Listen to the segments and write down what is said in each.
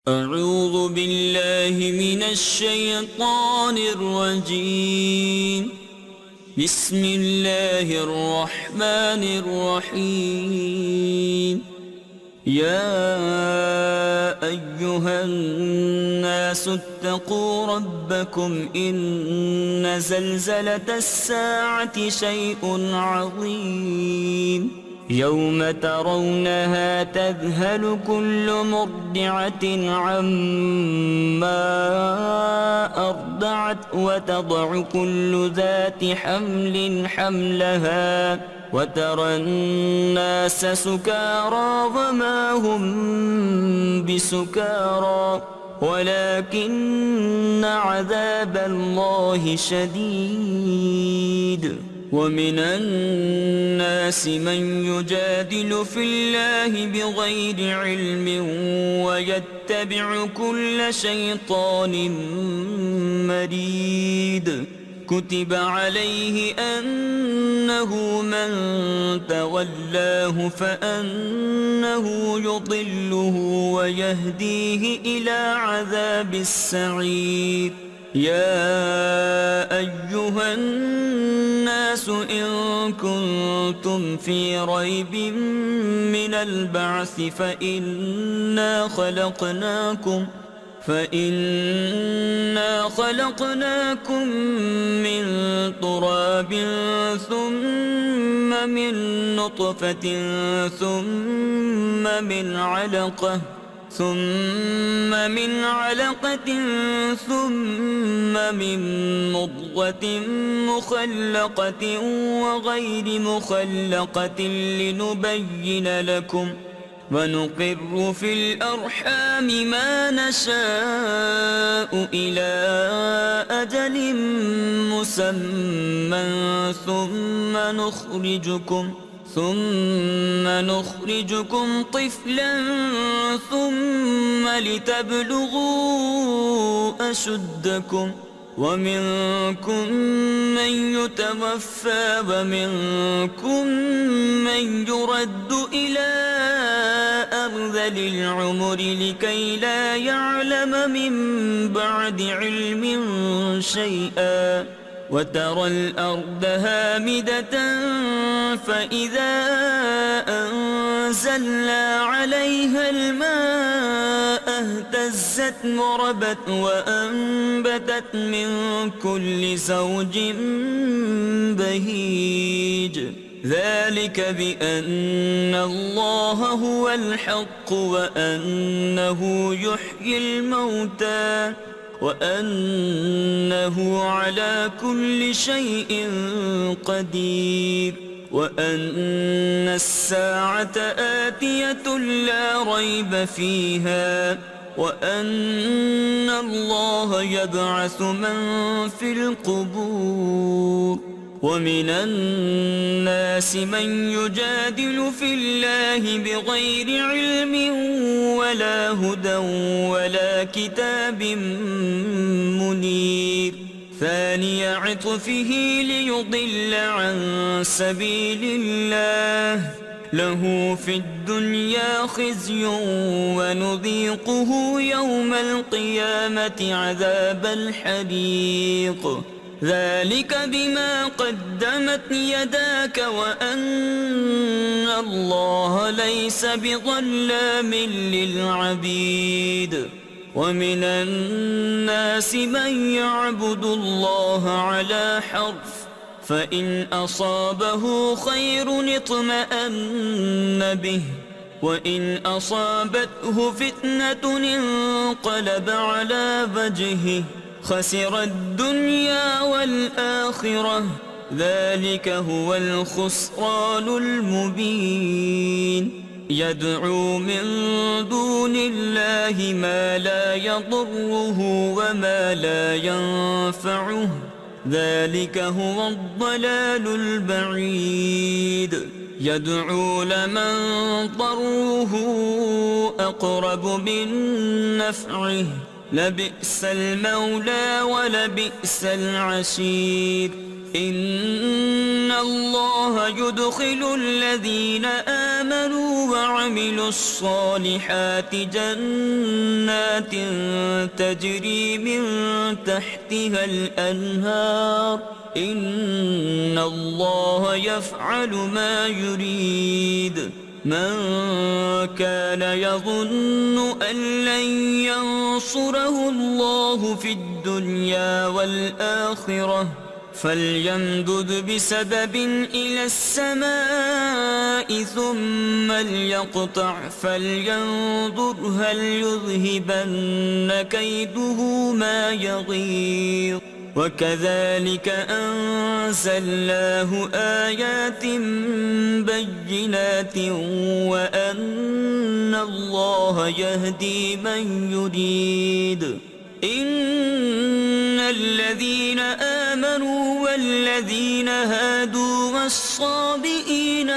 أعوذ بالله من الشيطان الرجيم. بسم الله الرحمن الرحيم. يا أيها الناس اتقوا ربكم إن زلزلة الساعة شيء عظيم يوم ترونها تذهل كل مرضعة عما أرضعت وتضع كل ذات حمل حملها وترى الناس سكارى وما هم بسكارى ولكن عذاب الله شديد. ومن الناس من يجادل في الله بغير علم ويتبع كل شيطان مريد. كتب عليه أنه من تولاه فأنه يضله ويهديه إلى عذاب السعير. يا أيها الناس إن كنتم في ريب من البعث فإنا خلقناكم من تراب ثم من نطفة ثم من علقة ثم من مضغة مخلقة وغير مخلقة لنبين لكم ونقر في الأرحام ما نشاء إلى أجل مسمى ثم نخرجكم طفلا ثم لتبلغوا أشدكم ومنكم من يتوفى ومنكم من يرد إلى أرذل العمر لكي لا يعلم من بعد علم شيئا. وترى الأرض هامدة فإذا أنزلنا عليها الماء اهتزت وربت وأنبتت من كل زوج بهيج. ذلك بأن الله هو الحق وأنه يحيي الموتى وأنه على كل شيء قدير وأن الساعة آتية لا ريب فيها وأن الله يبعث من في القبور. ومن الناس من يجادل في الله بغير علم ولا هدى ولا كتاب منير. ثاني عطفه ليضل عن سبيل الله له في الدنيا خزي ونذيقه يوم القيامة عذاب الحريق. ذلك بما قدمت يداك وأن الله ليس بظلام للعبيد. ومن الناس من يعبد الله على حرف فإن أصابه خير اطمأن به وإن أصابته فتنة انقلب على وجهه خسر الدنيا والآخرة. ذلك هو الخسران المبين. يدعو من دون الله ما لا يضره وما لا ينفعه. ذلك هو الضلال البعيد. يدعو لمن ضره أقرب من نفعه لبئس المولى ولبئس العشير. إن الله يدخل الذين آمنوا وعملوا الصالحات جنات تجري من تحتها الأنهار إن الله يفعل ما يريد من كان يظن أن لن ينصره الله في الدنيا والآخرة فليمدد بسبب إلى السماء ثم ليقطع فلينظر هل يذهبن كيده ما يغيظ وكذلك أنزلناه آيات بينات وأن الله يهدي من يريد إن الذين آمنوا والذين هادوا والصابئين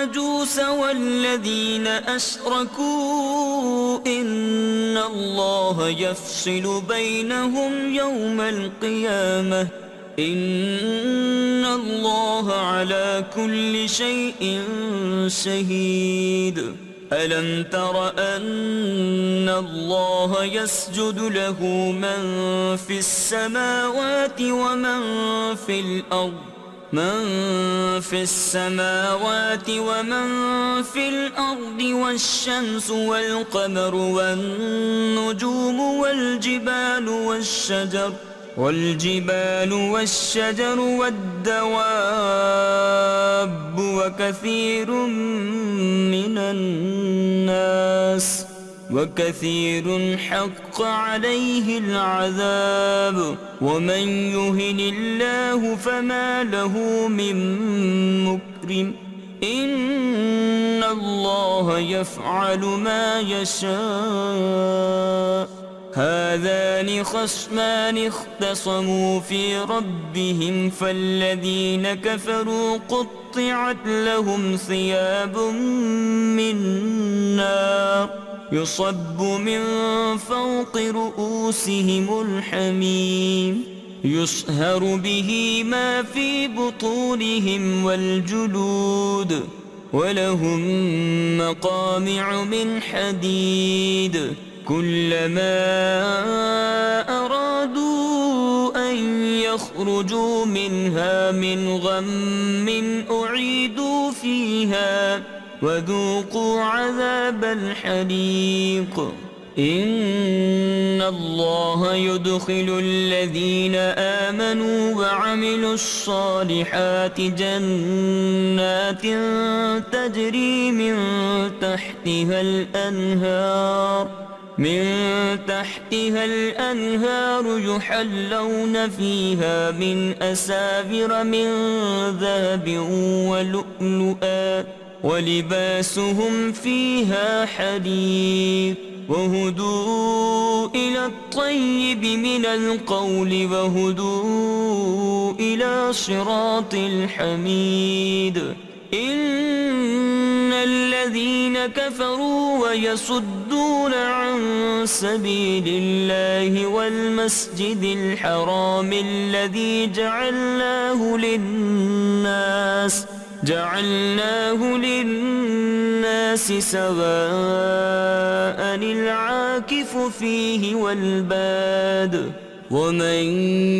والمجوس والذين أشركوا إن الله يفصل بينهم يوم القيامة إن الله على كل شيء شهيد ألم تر أن الله يسجد له من في السماوات ومن في الأرض والشمس والقمر والنجوم والجبال والشجر والدواب وكثير حق عليه العذاب ومن يهن الله فما له من مكرم إن الله يفعل ما يشاء هذان خصمان اختصموا في ربهم فالذين كفروا قطعت لهم ثياب من نار يصب من فوق رؤوسهم الحميم يصهر به ما في بطونهم والجلود ولهم مقامع من حديد كلما أرادوا أن يخرجوا منها من غم أعيدوا فيها وذوقوا عذاب الحريق إن الله يدخل الذين آمنوا وعملوا الصالحات جنات تجري من تحتها الأنهار يحلون فيها من أساور من ذهب ولؤلؤا ولباسهم فيها حرير وهدوا إلى الطيب من القول وهدوا إلى صراط الحميد إن الذين كفروا ويصدون عن سبيل الله والمسجد الحرام الذي جعلناه للناس سواء العاكف فيه والباد ومن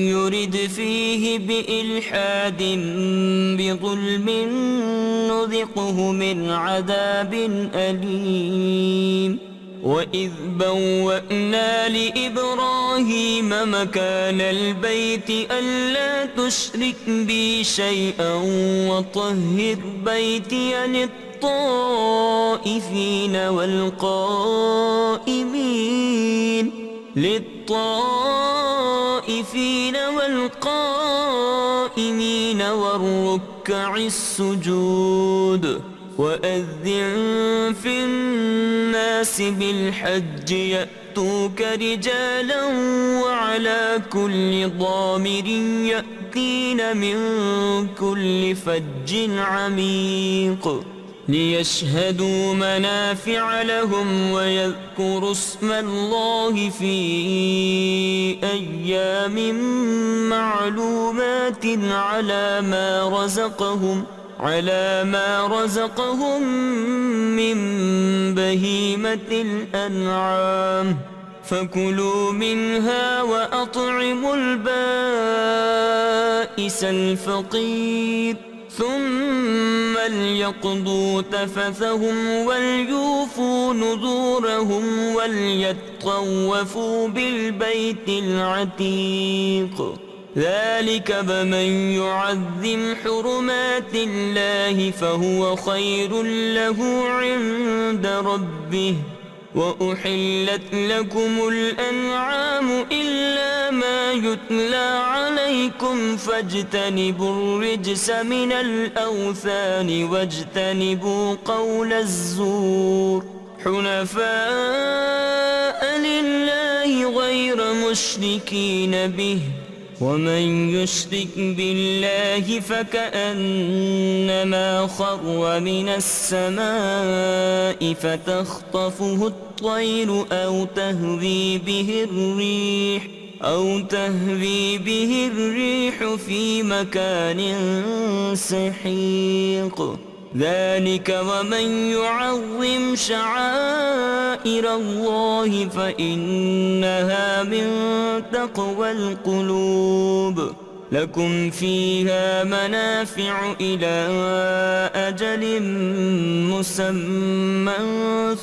يرد فيه بإلحاد بظلم نذقه من عذاب أليم وإذ بوأنا لإبراهيم مكان البيت ألا تشرك بي شيئا وطهر بيتي للطائفين والقائمين والركع السجود وأذن في الناس بالحج يأتوك رجالا وعلى كل ضامر يأتين من كل فج عميق ليشهدوا منافع لهم ويذكروا اسم الله في أيام معلومات على ما رزقهم من بهيمة الأنعام. فكلوا منها وأطعموا البائس الفقير، ثم ليقضوا تفثهم وليوفوا نذورهم وليطوفوا بالبيت العتيق. ذلك فمن يعظم حرمات الله فهو خير له عند ربه. وأحلت لكم الأنعام إلا ما يتلى عليكم فاجتنبوا الرجس من الأوثان واجتنبوا قول الزور، حنفاء لله غير مشركين به. ومن يشرك بالله فكأنما خر من السماء فتخطفه الطير أو تهوي به الريح في مكان سحيق. ذلك ومن يعظم شعائر الله فإنها من تقوى القلوب. لكم فيها منافع إلى أجل مسمى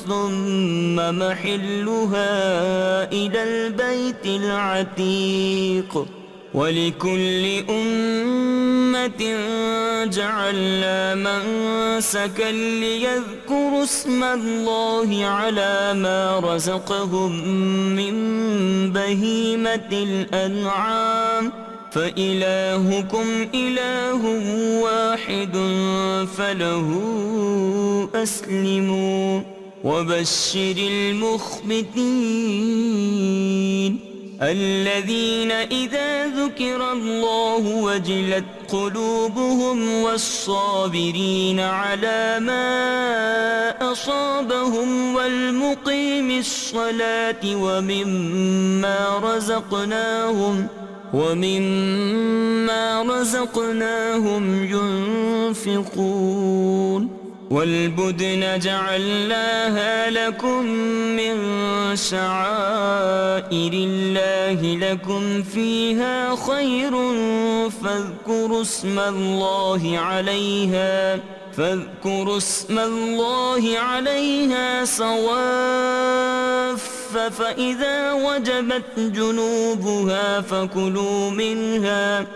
ثم محلها إلى البيت العتيق. ولكل أمة جعلنا منسكا ليذكروا اسم الله على ما رزقهم من بهيمة الأنعام، فإلهكم إله واحد فله أسلموا. وبشر المخبتين الذين إذا ذكر الله وجلت قلوبهم والصابرين على ما أصابهم والمقيم الصلاة ومما رزقناهم ينفقون. والبدن جعلناها لكم من شعائر الله لكم فيها خير فاذكروا اسم الله عليها صواف. فإذا وجبت جنوبها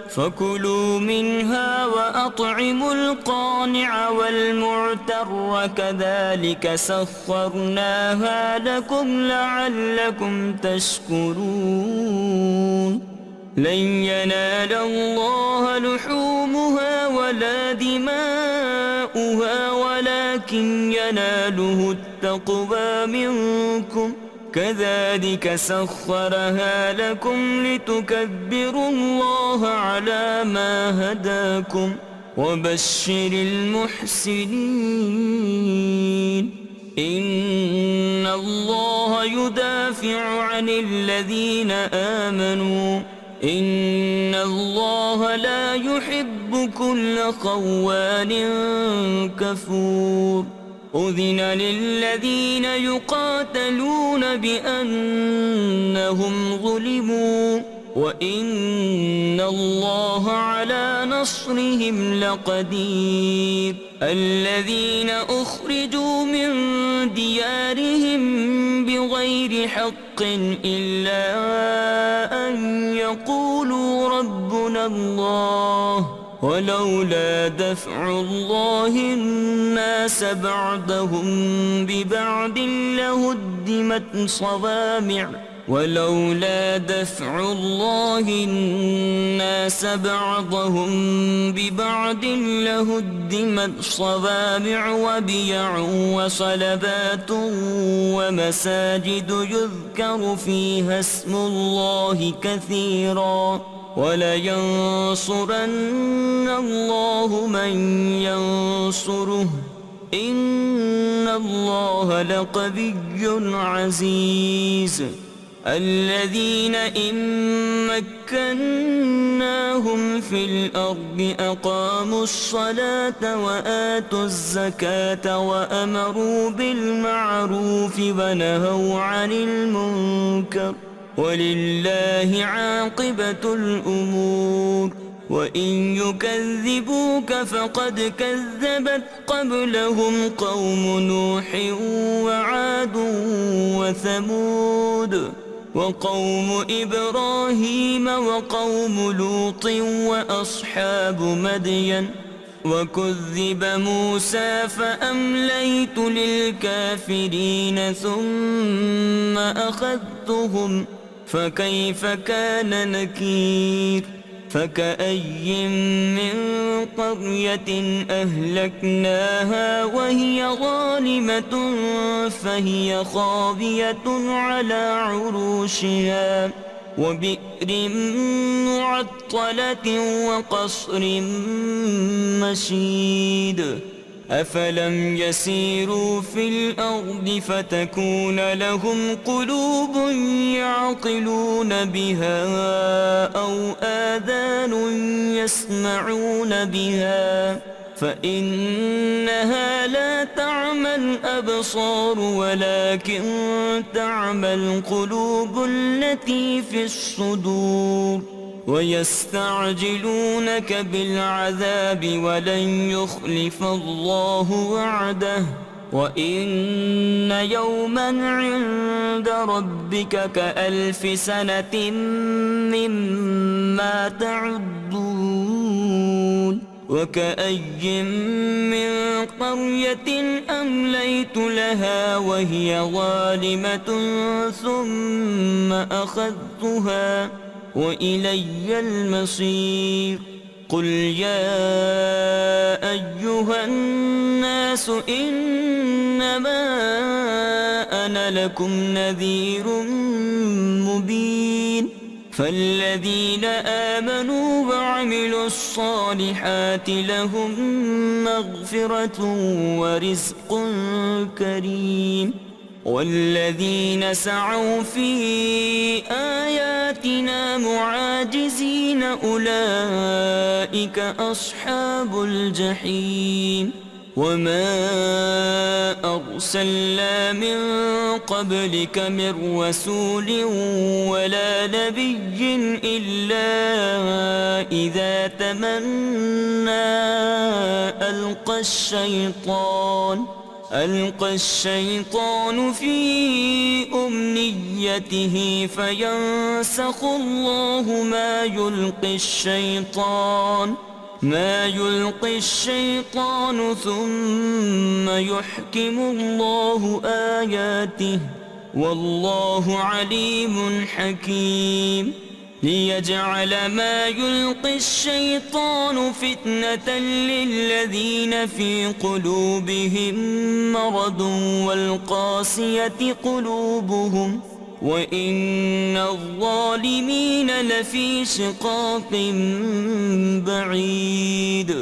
فكلوا منها وأطعموا القانع والمعتر كذلك سخرناها لكم لعلكم تشكرون. لن ينال الله لحومها ولا دماؤها ولكن يناله التقوى منكم. كذلك سخرها لكم لتكبروا الله على ما هداكم. وبشر المحسنين إن الله يدافع عن الذين آمنوا إن الله لا يحب كل خوان كفور. أذن للذين يقاتلون بأنهم ظلموا وإن الله على نصرهم لقدير. الذين أخرجوا من ديارهم بغير حق إلا أن يقولوا ربنا الله ولولا دفع الله الناس بعضهم ببعض لهدمت صوامع وبيع وصلبات ومساجد يذكر فيها اسم الله كثيرا ولينصرن الله من ينصره إن الله لقوي عزيز. الذين إن مكناهم في الأرض أقاموا الصلاة وآتوا الزكاة وأمروا بالمعروف ونهوا عن المنكر ولله عاقبة الأمور. وإن يكذبوك فقد كذبت قبلهم قوم نوح وعاد وثمود وقوم إبراهيم وقوم لوط وأصحاب مدين. وكذب موسى فأمليت للكافرين ثم أخذتهم فكيف كان نكير. فكأي من قرية أهلكناها وهي ظالمة فهي خاوية على عروشها وبئر معطلة وقصر مشيد. أفلم يسيروا في الأرض فتكون لهم قلوب يعقلون بها أو آذان يسمعون بها فإنها لا تعمى الأبصار ولكن تعمى القلوب التي في الصدور. ويستعجلونك بالعذاب ولن يخلف الله وعده وإن يوما عند ربك كألف سنة مما تعدون. وكأي من قرية أمليت لها وهي ظالمة ثم أخذتها وإلي المصير. قل يا أيها الناس إنما أنا لكم نذير مبين. فالذين آمنوا وعملوا الصالحات لهم مغفرة ورزق كريم. والذين سعوا في آياتنا معاجزين أولئك أصحاب الجحيم. وما أرسلنا من قبلك من رسول ولا نبي إلا إذا تمنى ألقى الشيطان في أمنيته فينسخ الله ما يلقي الشيطان ثم يحكم الله آياته والله عليم حكيم. ليجعل ما يلقي الشيطان فتنة للذين في قلوبهم مرض والقاسية قلوبهم وإن الظالمين لفي شقاق بعيد.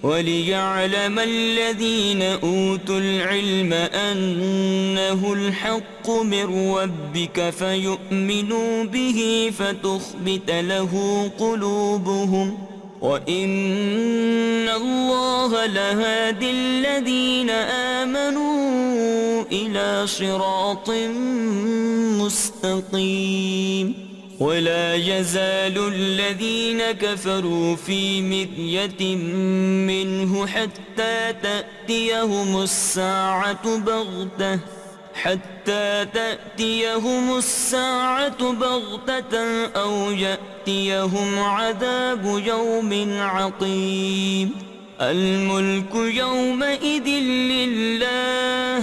وليعلم الذين أوتوا العلم أنه الحق من ربك فيؤمنوا به فتخبت له قلوبهم وإن الله لهادي الذين آمنوا إلى صراط مستقيم. ولا يزال الذين كفروا في مرية منه حتى تأتيهم الساعة بغتة أو يأتيهم عذاب يوم عقيم. الملك يومئذ لله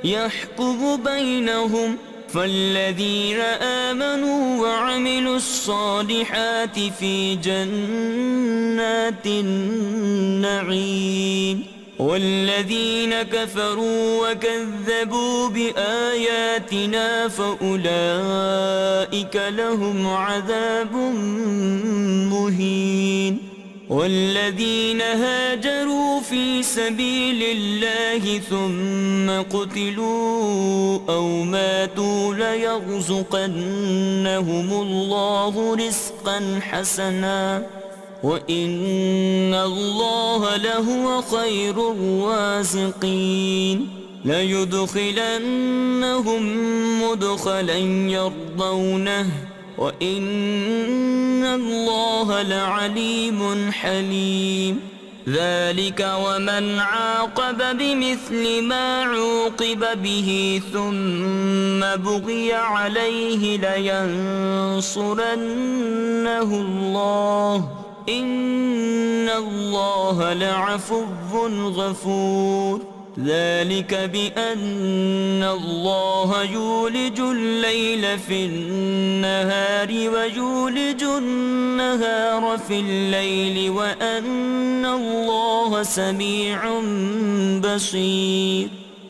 يحكم بينهم فالذين آمنوا وعملوا الصالحات في جنات النعيم. والذين كفروا وكذبوا بآياتنا فأولئك لهم عذاب مهين. والذين هاجروا في سبيل الله ثم قتلوا أو ماتوا ليرزقنهم الله رزقا حسنا وإن الله لهو خير الرازقين ليدخلنهم مدخلا يرضونه وإن الله لعليم حليم ذلك ومن عاقب بمثل ما عوقب به ثم بغي عليه لينصرنه الله إن الله لعفو غفور ذلك بأن الله يولج الليل في النهار ويولج النهار في الليل وأن الله سميع بصير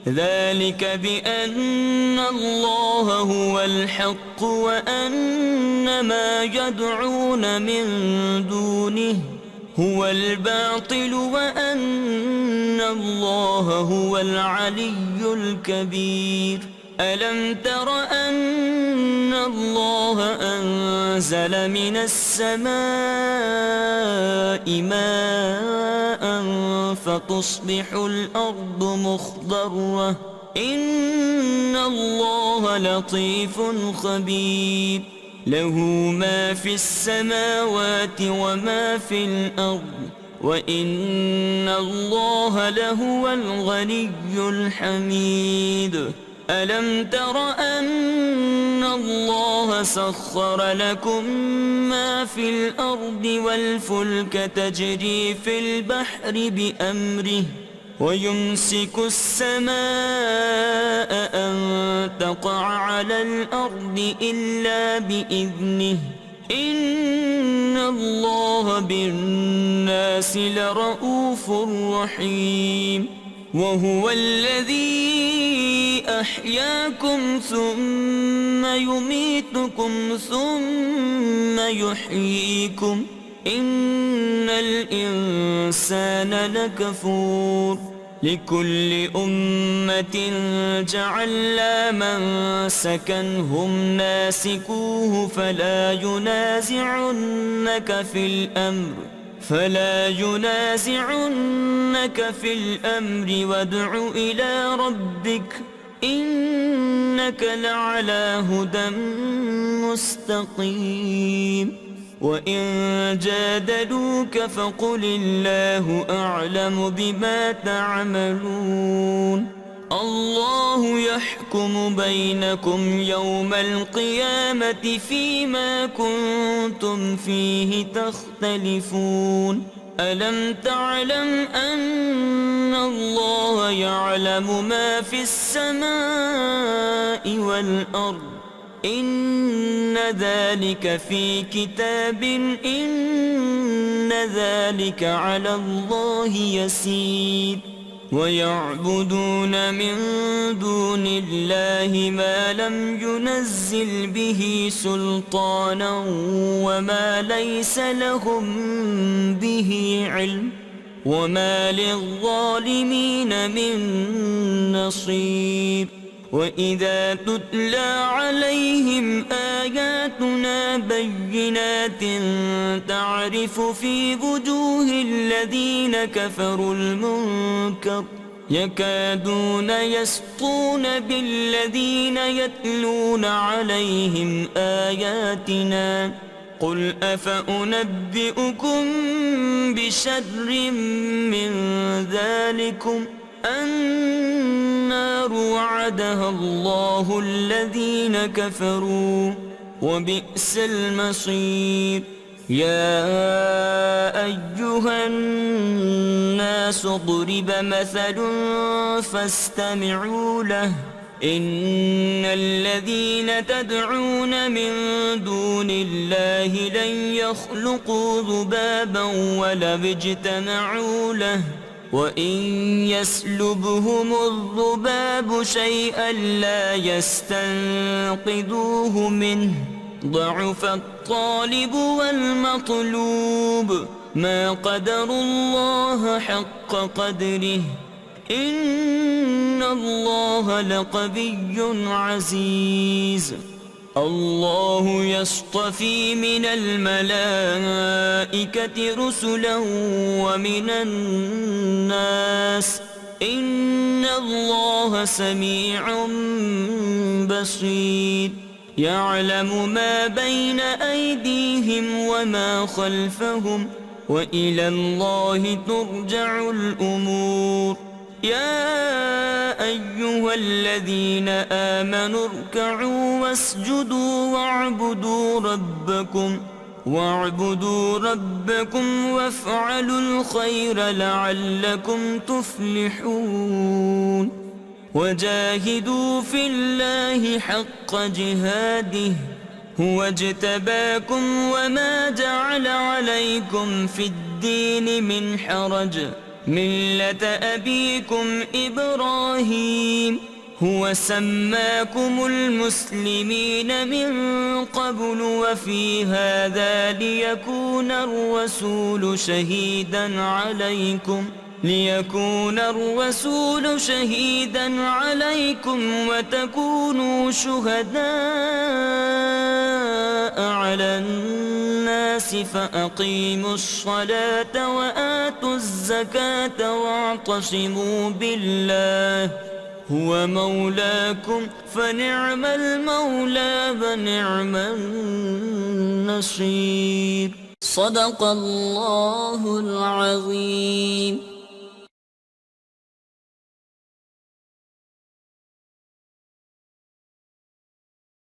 ذلك بأن الله هو الحق وأن ما يدعون من دونه هو الباطل وأن الله هو العلي الكبير ألم تر أن الله أنزل من السماء ماء فتصبح الأرض مخضرة إن الله لطيف خبير له ما في السماوات وما في الأرض وإن الله لهو الغني الحميد ألم تر أن الله سخر لكم ما في الأرض والفلك تجري في البحر بأمره ويمسك السماء أن تقع على الأرض إلا بإذنه إن الله بالناس لرؤوف رحيم وهو الذي أحياكم ثم يميتكم ثم يحييكم إن الإنسان لكفور لكل أمة جعلنا منسكا هم ناسكوه فلا ينازعنك في الأمر وادع إلى ربك إنك لعلى هدى مستقيم وإن جادلوك فقل الله أعلم بما تعملون الله يحكم بينكم يوم القيامة فيما كنتم فيه تختلفون ألم تعلم أن الله يعلم ما في السماء والأرض إن ذلك في كتاب إن ذلك على الله يسير ويعبدون من دون الله ما لم ينزل به سلطانا وما ليس لهم به علم وما للظالمين من نصير وإذا تتلى عليهم آياتنا بينات تعرف في وجوه الذين كفروا المنكر يكادون يسطون بالذين يتلون عليهم آياتنا قل أفأنبئكم بشر من ذلكم النار وعدها الله الذين كفروا وبئس المصير يا أيها الناس ضرب مثل فاستمعوا له إن الذين تدعون من دون الله لن يخلقوا ذبابا ولو اجتمعوا له وإن يسلبهم الذباب شيئا لا يستنقذوه منه ضعف الطالب والمطلوب ما قدروا الله حق قدره إن الله لقوي عزيز الله يصطفي من الملائكة رسلا ومن الناس إن الله سميع بصير يعلم ما بين أيديهم وما خلفهم وإلى الله ترجع الأمور يا أيها الذين آمنوا اركعوا واسجدوا واعبدوا ربكم وافعلوا الخير لعلكم تفلحون وجاهدوا في الله حق جهاده هو اجتباكم وما جعل عليكم في الدين من حرج ملة أبيكم إبراهيم هو سماكم المسلمين من قبل وفي هذا ليكون الرسول شهيدا عليكم وتكونوا شهداء على الناس فأقيموا الصلاة وآتوا الزكاة واعتصموا بالله هو مولاكم فنعم المولى ونعم النصير صدق الله العظيم.